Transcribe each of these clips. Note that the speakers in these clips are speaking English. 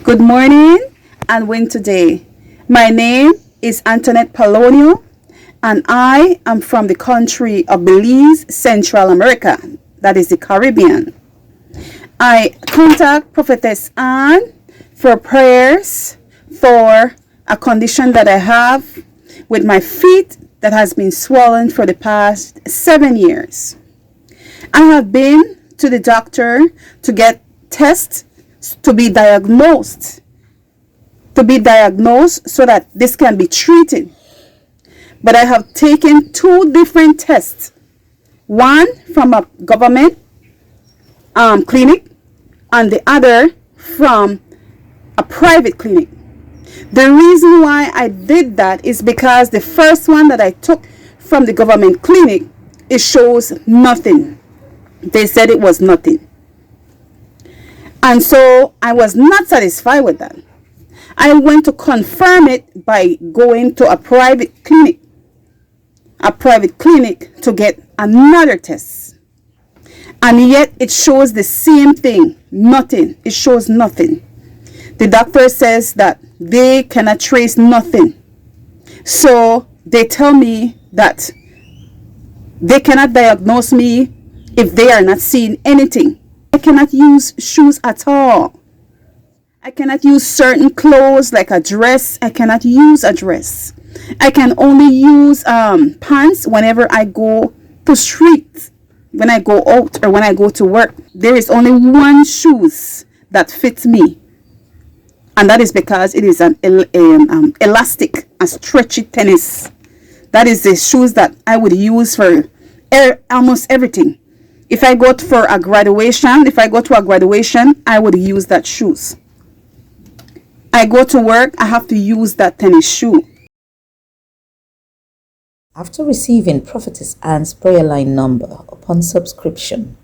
Good morning and win today. My name is Antoinette Polonio and I am from the country of Belize, Central America, that is the Caribbean. I contact Prophetess Ann for prayers for a condition that I have with my feet that has been swollen for the past 7 years. I have been to the doctor to get tests to be diagnosed so that this can be treated. But I have taken 2 different tests, one from a government clinic and the other from a private clinic. The reason why I did that is because the first one that I took from the government clinic, it shows nothing. They said it was nothing. And so I was not satisfied with that. I went to confirm it by going to a private clinic to get another test. And yet it shows the same thing, nothing. It shows nothing. The doctor says that they cannot trace nothing. So they tell me that they cannot diagnose me if they are not seeing anything. I cannot use shoes at all. I cannot use certain clothes like a dress. I cannot use a dress. I can only use pants whenever I go to street, when I go out or when I go to work. There is only one shoes that fits me. And that is because it is an elastic, a stretchy tennis. That is the shoes that I would use for almost everything. If I go to a graduation, I would use that shoes. I go to work, I have to use that tennis shoe. After receiving Prophetess Ann's prayer line number upon subscription,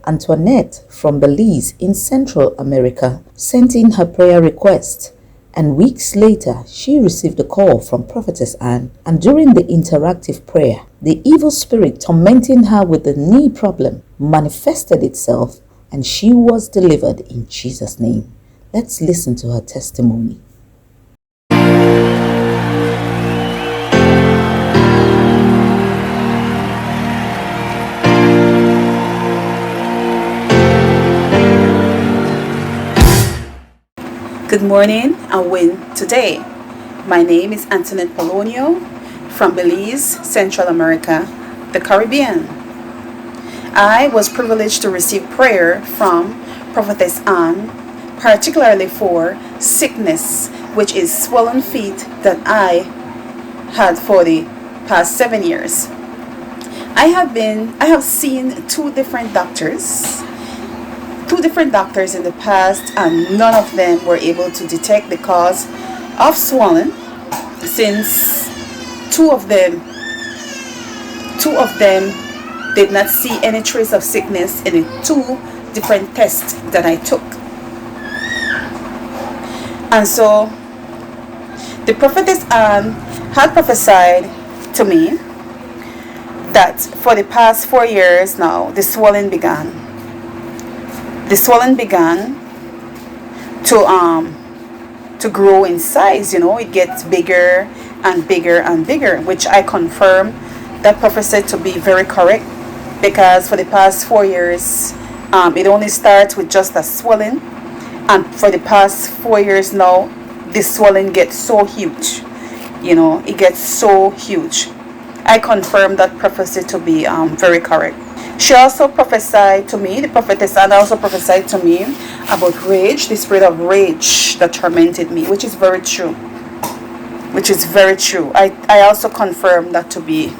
Antoinette from Belize in Central America sent in her prayer request, and weeks later she received a call from Prophetess Ann, and during the interactive prayer, the evil spirit tormenting her with the knee problem manifested itself and she was delivered in Jesus' name. Let's listen to her testimony. Good morning and win today. My name is Antoinette Polonio from Belize, Central America, the Caribbean. I was privileged to receive prayer from Prophetess Ann, particularly for sickness, which is swollen feet that I had for the past 7 years. I have seen 2 different doctors in the past, and none of them were able to detect the cause of swollen, since two of them did not see any trace of sickness in the 2 different tests that I took. And so the Prophetess Ann had prophesied to me that for the past 4 years now, the swelling began to grow in size. It gets bigger and bigger and bigger, which I confirm that prophecy to be very correct, because for the past 4 years it only starts with just a swelling, and for the past 4 years now this swelling gets so huge. It gets so huge. I confirm that prophecy to be very correct. She also prophesied to me, the Prophetess Anna also prophesied to me about rage, the spirit of rage that tormented me, which is very true. I also confirm that to be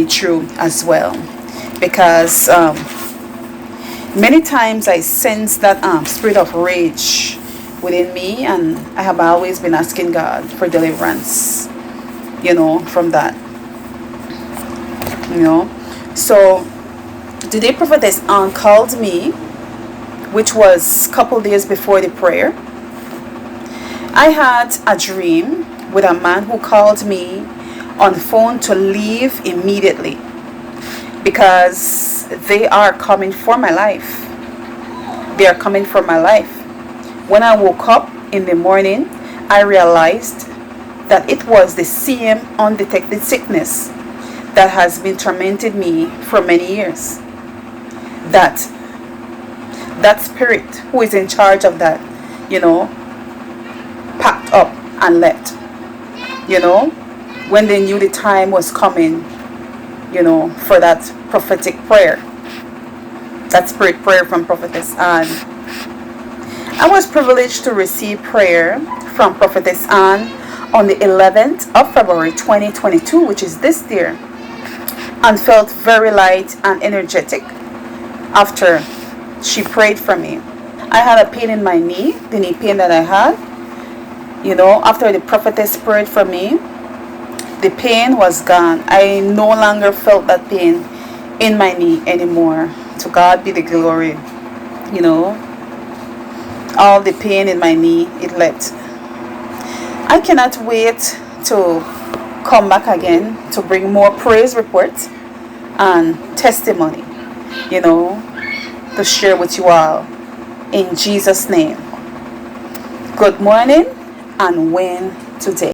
true as well, because many times I sense that spirit of rage within me, and I have always been asking God for deliverance, from that. So today Prophetess Ann called me, which was a couple days before the prayer. I had a dream with a man who called me on the phone to leave immediately because they are coming for my life. they are coming for my life. When I woke up in the morning, I realized that it was the same undetected sickness that has been tormenting me for many years. That spirit who is in charge of that, packed up and left. When they knew the time was coming, for that prophetic prayer, that spirit prayer from Prophetess Ann. I was privileged to receive prayer from Prophetess Ann on the 11th of February 2022, which is this year, and felt very light and energetic after she prayed for me. I had a pain in my knee, the knee pain that I had. After the prophetess prayed for me, the pain was gone. I no longer felt that pain in my knee anymore. To God be the glory. All the pain in my knee, it left. I cannot wait to come back again to bring more praise reports and testimony, to share with you all. In Jesus' name. Good morning and win today.